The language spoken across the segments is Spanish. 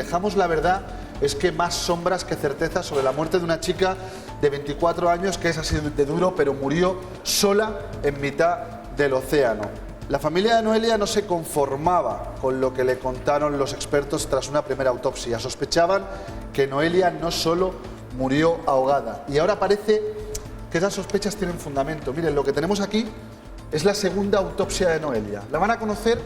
Dejamos la verdad es que más sombras que certezas sobre la muerte de una chica de 24 años que es así de duro, pero murió sola en mitad del océano. La familia de Noelia no se conformaba con lo que le contaron los expertos tras una primera autopsia. Sospechaban que Noelia no solo murió ahogada. Y ahora parece que esas sospechas tienen fundamento. Miren, lo que tenemos aquí es la segunda autopsia de Noelia. La van a conocer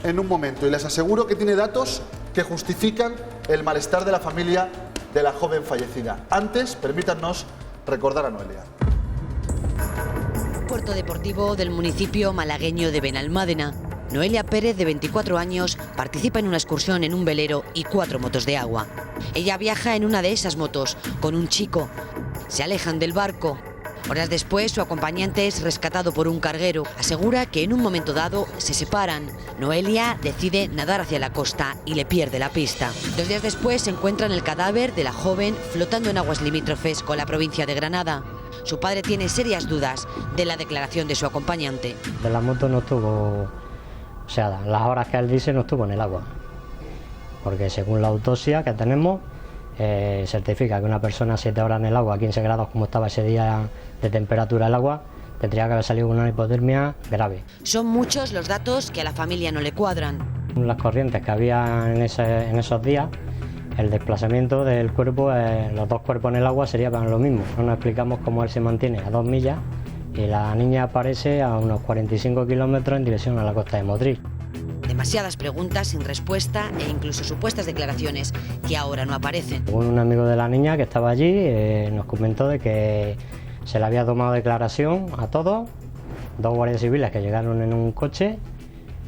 en un momento y les aseguro que tiene datos que justifican el malestar de la familia de la joven fallecida. Antes, permítanos recordar a Noelia. Puerto deportivo del municipio malagueño de Benalmádena. Noelia Pérez, de 24 años, participa en una excursión en un velero y 4 motos de agua. Ella viaja en una de esas motos con un chico. Se alejan del barco. Horas después, su acompañante es rescatado por un carguero. Asegura que en un momento dado se separan. Noelia decide nadar hacia la costa y le pierde la pista. 2 días después se encuentran el cadáver de la joven flotando en aguas limítrofes con la provincia de Granada. Su padre tiene serias dudas de la declaración de su acompañante. De la moto no estuvo, o sea, las horas que él dice no estuvo en el agua. Porque según la autopsia que tenemos, certifica que una persona 7 horas en el agua, a 15 grados como estaba ese día de temperatura el agua, tendría que haber salido con una hipotermia grave. Son muchos los datos que a la familia no le cuadran. Las corrientes que había en esos días, el desplazamiento del cuerpo, los 2 cuerpos en el agua sería para lo mismo. No nos explicamos cómo él se mantiene a 2 millas y la niña aparece a unos 45 kilómetros en dirección a la costa de Motril. Demasiadas preguntas sin respuesta e incluso supuestas declaraciones que ahora no aparecen. Un amigo de la niña que estaba allí nos comentó de que se le había tomado declaración a todos, 2 guardias civiles que llegaron en un coche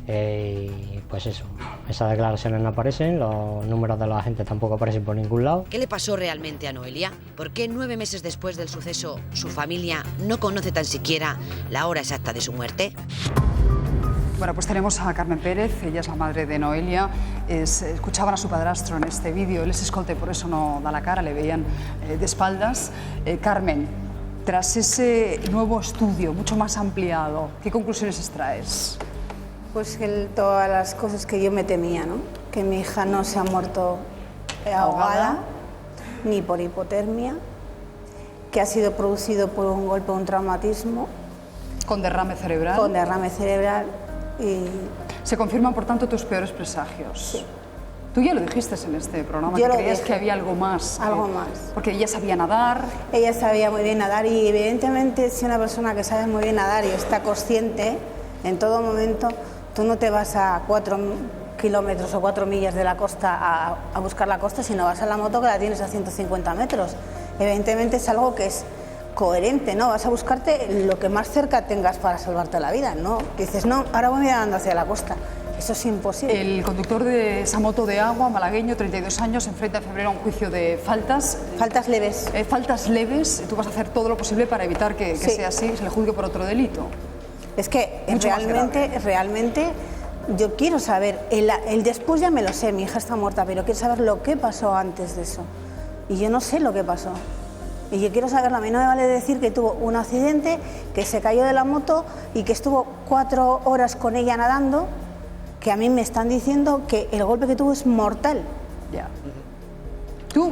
y pues eso, esas declaraciones no aparecen, los números de los agentes tampoco aparecen por ningún lado. ¿Qué le pasó realmente a Noelia? ¿Por qué 9 meses después del suceso su familia no conoce tan siquiera la hora exacta de su muerte? Bueno, pues tenemos a Carmen Pérez, ella es la madre de Noelia. Escuchaban a su padrastro en este vídeo, él es escolta y por eso no da la cara, le veían de espaldas. Carmen, tras ese nuevo estudio, mucho más ampliado, ¿qué conclusiones extraes? Pues que todas las cosas que yo me temía, ¿no? Que mi hija no se ha muerto ahogada, ni por hipotermia, que ha sido producido por un golpe o un traumatismo. Con derrame cerebral. Con derrame cerebral. Y se confirman, por tanto, tus peores presagios. Sí. Tú ya lo dijiste en este programa, yo que creías que había algo más. Algo más. Porque ella sabía nadar. Ella sabía muy bien nadar y evidentemente si una persona que sabe muy bien nadar y está consciente, en todo momento, tú no te vas a 4 kilómetros o 4 millas de la costa a buscar la costa, sino vas a la moto que la tienes a 150 metros. Evidentemente es algo que es coherente, ¿no? Vas a buscarte lo que más cerca tengas para salvarte la vida, ¿no? Dices, no, ahora voy mirando hacia la costa. Eso es imposible. El conductor de esa moto de agua, malagueño, 32 años, enfrenta en febrero a un juicio de faltas. Faltas leves. Faltas leves. Tú vas a hacer todo lo posible para evitar que sea así, que se le juzgue por otro delito. Es que realmente yo quiero saber, el después ya me lo sé, mi hija está muerta, pero quiero saber lo que pasó antes de eso. Y yo no sé lo que pasó. Y yo quiero saberlo. A mí no me vale decir que tuvo un accidente, que se cayó de la moto y que estuvo 4 horas con ella nadando, que a mí me están diciendo que el golpe que tuvo es mortal. Ya. Tú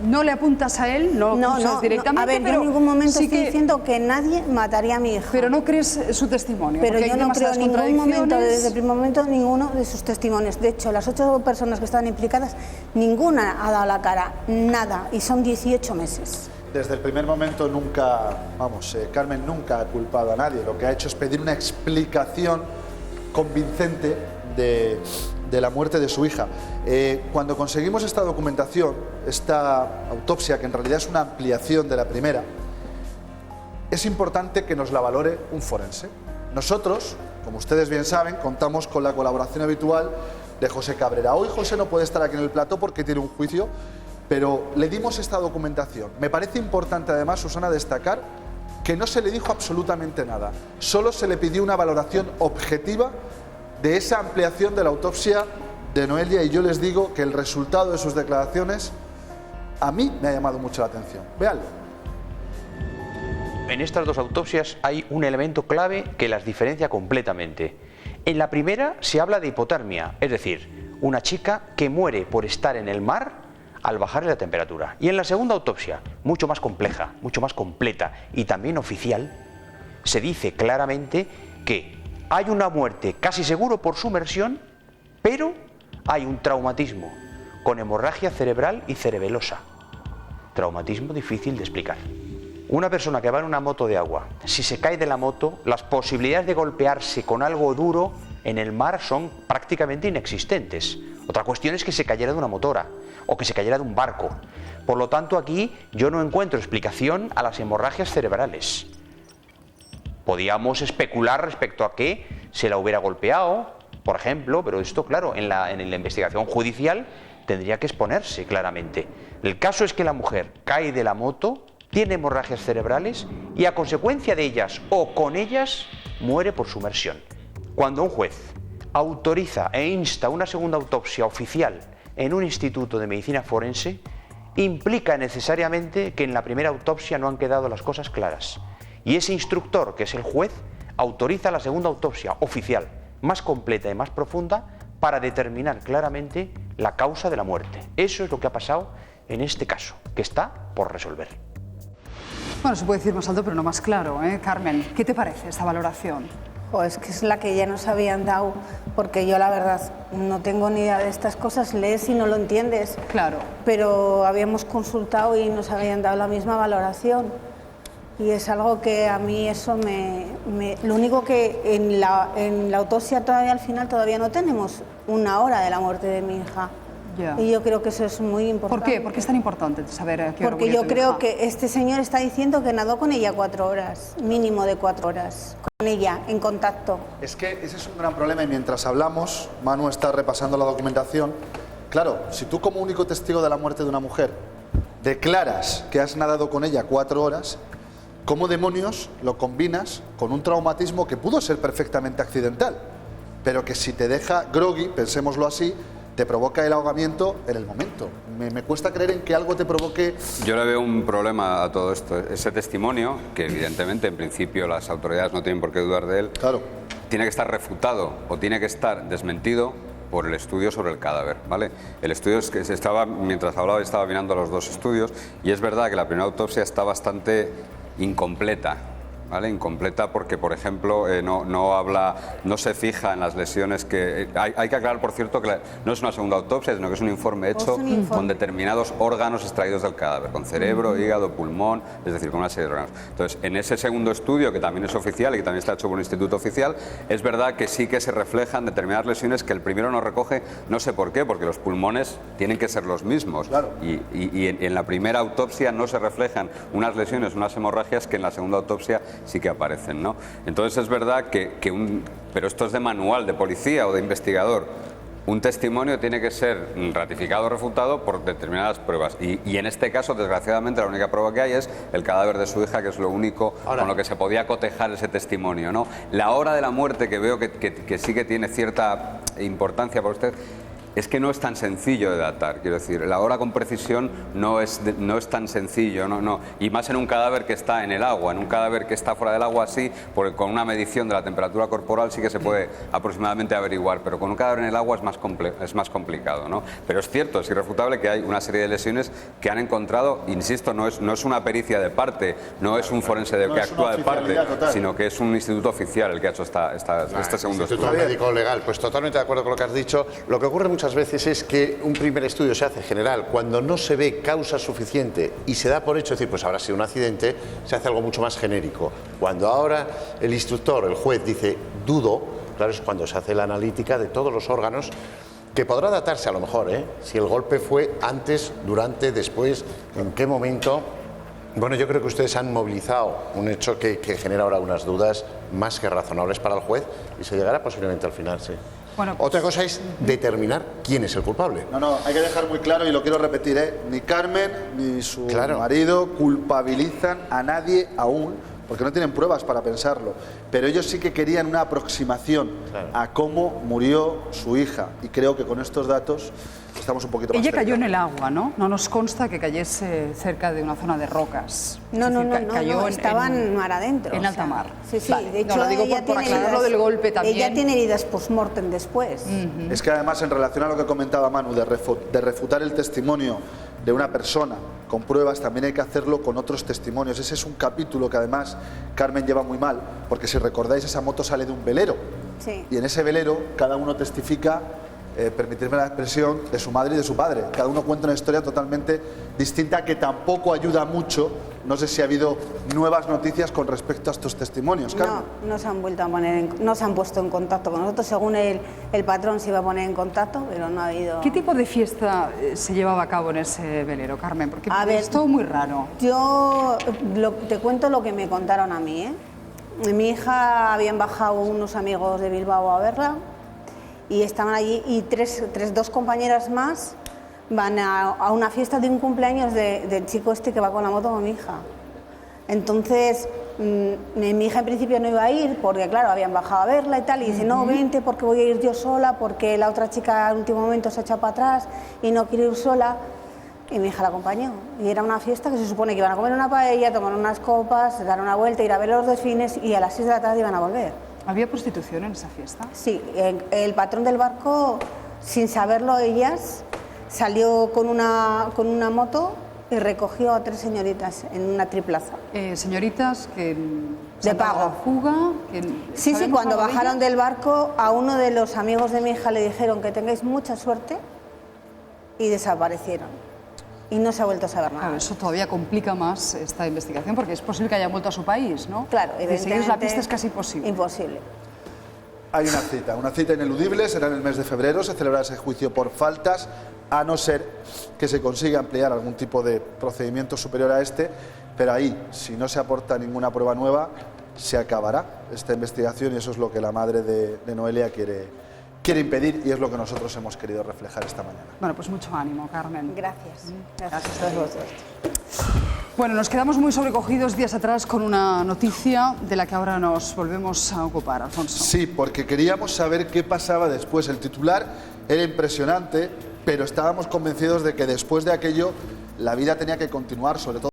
no le apuntas a él, no lo acusas directamente. A ver, pero yo en ningún momento sí estoy diciendo que nadie mataría a mi hija. Pero no crees su testimonio. Pero yo no creo en ningún momento, desde el primer momento, ninguno de sus testimonios. De hecho, las 8 personas que estaban implicadas, ninguna ha dado la cara, nada, y son 18 meses. Desde el primer momento nunca, Carmen nunca ha culpado a nadie. Lo que ha hecho es pedir una explicación convincente de la muerte de su hija. Cuando conseguimos esta documentación, esta autopsia, que en realidad es una ampliación de la primera, es importante que nos la valore un forense. Nosotros, como ustedes bien saben, contamos con la colaboración habitual de José Cabrera. Hoy José no puede estar aquí en el plató porque tiene un juicio, pero le dimos esta documentación. Me parece importante además, Susana, destacar que no se le dijo absolutamente nada. Solo se le pidió una valoración objetiva de esa ampliación de la autopsia de Noelia, y yo les digo que el resultado de sus declaraciones a mí me ha llamado mucho la atención. Véanlo. En estas 2 autopsias hay un elemento clave que las diferencia completamente. En la primera se habla de hipotermia, es decir, una chica que muere por estar en el mar al bajarle la temperatura. Y en la segunda autopsia, mucho más compleja, mucho más completa y también oficial, se dice claramente que hay una muerte casi seguro por sumersión, pero hay un traumatismo con hemorragia cerebral y cerebelosa. Traumatismo difícil de explicar. Una persona que va en una moto de agua, si se cae de la moto, las posibilidades de golpearse con algo duro en el mar son prácticamente inexistentes. Otra cuestión es que se cayera de una motora o que se cayera de un barco. Por lo tanto, aquí yo no encuentro explicación a las hemorragias cerebrales. Podíamos especular respecto a que se la hubiera golpeado, por ejemplo, pero esto, claro, en la investigación judicial tendría que exponerse claramente. El caso es que la mujer cae de la moto, tiene hemorragias cerebrales y a consecuencia de ellas o con ellas muere por sumersión. Cuando un juez autoriza e insta una segunda autopsia oficial en un instituto de medicina forense, implica necesariamente que en la primera autopsia no han quedado las cosas claras. Y ese instructor, que es el juez, autoriza la segunda autopsia oficial, más completa y más profunda, para determinar claramente la causa de la muerte. Eso es lo que ha pasado en este caso, que está por resolver. Bueno, se puede decir más alto, pero no más claro, ¿eh? Carmen, ¿qué te parece esta valoración? Es que es la que ya nos habían dado, porque yo la verdad no tengo ni idea de estas cosas, lees y no lo entiendes. Claro. Pero habíamos consultado y nos habían dado la misma valoración. Y es algo que a mí eso lo único que en la autopsia todavía al final todavía no tenemos una hora de la muerte de mi hija. Ya. Y yo creo que eso es muy importante. ¿Por qué? ¿Por qué es tan importante saber a qué hora Porque murió yo tu creo hija? que este señor está diciendo que nadó con ella 4 horas, mínimo de 4 horas, con ella, en contacto. Es que ese es un gran problema y mientras hablamos, Manu está repasando la documentación. Claro, si tú como único testigo de la muerte de una mujer declaras que has nadado con ella 4 horas, ¿cómo demonios lo combinas con un traumatismo que pudo ser perfectamente accidental, pero que si te deja groggy, pensémoslo así, te provoca el ahogamiento en el momento? Me cuesta creer en que algo te provoque... Yo le veo un problema a todo esto. Ese testimonio, que evidentemente en principio las autoridades no tienen por qué dudar de él, Claro. tiene que estar refutado o tiene que estar desmentido por el estudio sobre el cadáver, ¿vale? El estudio es que mientras hablaba estaba mirando los 2 estudios y es verdad que la primera autopsia está bastante incompleta, ¿vale? Incompleta porque, por ejemplo, no se fija en las lesiones que... Hay que aclarar, por cierto, que no es una segunda autopsia, sino que es un informe hecho con determinados órganos extraídos del cadáver, con cerebro, hígado, pulmón, es decir, con una serie de órganos. Entonces, en ese segundo estudio, que también es oficial y que también está hecho por un instituto oficial, es verdad que sí que se reflejan determinadas lesiones que el primero no recoge, no sé por qué, porque los pulmones tienen que ser los mismos. Claro. Y en la primera autopsia no se reflejan unas lesiones, unas hemorragias que en la segunda autopsia sí que aparecen, ¿no? Entonces es verdad pero esto es de manual de policía o de investigador. Un testimonio tiene que ser ratificado o refutado por determinadas pruebas y en este caso, desgraciadamente, la única prueba que hay es el cadáver de su hija, que es lo único con lo que se podía cotejar ese testimonio, ¿no? La hora de la muerte, que veo que sí que tiene cierta importancia para usted, es que no es tan sencillo de datar, quiero decir, la hora con precisión no es tan sencillo, no. Y más en un cadáver que está en el agua, en un cadáver que está fuera del agua sí, porque con una medición de la temperatura corporal sí que se puede aproximadamente averiguar, pero con un cadáver en el agua es más complicado, ¿no? Pero es cierto, es irrefutable que hay una serie de lesiones que han encontrado, insisto, no es una pericia de parte, no es un forense que actúa de parte, sino que es un instituto oficial el que ha hecho este segundo Instituto estudio. Médico Legal, pues totalmente de acuerdo con lo que has dicho. Lo que ocurre muchas veces es que un primer estudio se hace general cuando no se ve causa suficiente y se da por hecho decir, pues habrá sido un accidente, se hace algo mucho más genérico. Cuando ahora el instructor, el juez, dice dudo, claro, es cuando se hace la analítica de todos los órganos, que podrá datarse a lo mejor, si el golpe fue antes, durante, después, en qué momento. Bueno, yo creo que ustedes han movilizado un hecho que genera ahora unas dudas más que razonables para el juez y se llegará posiblemente al final, sí. Bueno, pues... Otra cosa es determinar quién es el culpable. No, hay que dejar muy claro, y lo quiero repetir, ni Carmen ni su marido culpabilizan a nadie aún, porque no tienen pruebas para pensarlo, pero ellos sí que querían una aproximación a cómo murió su hija, y creo que con estos datos estamos un poquito más Ella cayó en cerca. el agua, ¿no? No nos consta que cayese cerca de una zona de rocas. No, Es no, decir, no, cayó no, estaban mar adentro. en o alta sea, mar. Sí, sí, Vale. de hecho No, lo digo ella por tiene aclararlo heridas, del golpe también. Ella tiene heridas post-mortem después. Es que además, en relación a lo que comentaba Manu, de refutar el testimonio de una persona con pruebas, también hay que hacerlo con otros testimonios. Ese es un capítulo que además Carmen lleva muy mal, porque si recordáis, esa moto sale de un velero. Sí. Y en ese velero cada uno testifica, permitirme la expresión, de su madre y de su padre. Cada uno cuenta una historia totalmente distinta que tampoco ayuda mucho. No sé si ha habido nuevas noticias con respecto a estos testimonios, Carmen. No se han vuelto a poner, no se han puesto en contacto con nosotros. Según el patrón se iba a poner en contacto, pero no ha habido. ¿Qué tipo de fiesta se llevaba a cabo en ese velero, Carmen? Porque A ver, es todo muy raro. Yo te cuento lo que me contaron a mí, ¿eh? Mi hija habían bajado unos amigos de Bilbao a verla y estaban allí y dos compañeras más van a una fiesta de un cumpleaños del chico este que va con la moto con mi hija. Entonces, mi hija en principio no iba a ir porque, claro, habían bajado a verla y tal, y dice, no, vente porque voy a ir yo sola, porque la otra chica al último momento se ha echado para atrás y no quiere ir sola. Y mi hija la acompañó. Y era una fiesta que se supone que iban a comer una paella, tomar unas copas, dar una vuelta, ir a ver los delfines y a las 6 de la tarde iban a volver. ¿Había prostitución en esa fiesta? Sí, el patrón del barco, sin saberlo ellas, salió con una moto y recogió a 3 señoritas en una triplaza. Señoritas que De pago. a la fuga. Sí, cuando bajaron del barco, a uno de los amigos de mi hija le dijeron que tengáis mucha suerte y desaparecieron. Y no se ha vuelto a saber nada. Claro, eso todavía complica más esta investigación porque es posible que hayan vuelto a su país, ¿no? Claro, De seguir evidentemente. la pista es casi imposible. Imposible. Hay una cita ineludible, será en el mes de febrero, se celebrará ese juicio por faltas, a no ser que se consiga ampliar algún tipo de procedimiento superior a este, pero ahí, si no se aporta ninguna prueba nueva, se acabará esta investigación y eso es lo que la madre de Noelia quiere impedir y es lo que nosotros hemos querido reflejar esta mañana. Bueno, pues mucho ánimo, Carmen. Gracias. Gracias a todos vosotros. Bueno, nos quedamos muy sobrecogidos días atrás con una noticia de la que ahora nos volvemos a ocupar, Alfonso. Sí, porque queríamos saber qué pasaba después. El titular era impresionante, pero estábamos convencidos de que después de aquello la vida tenía que continuar, sobre todo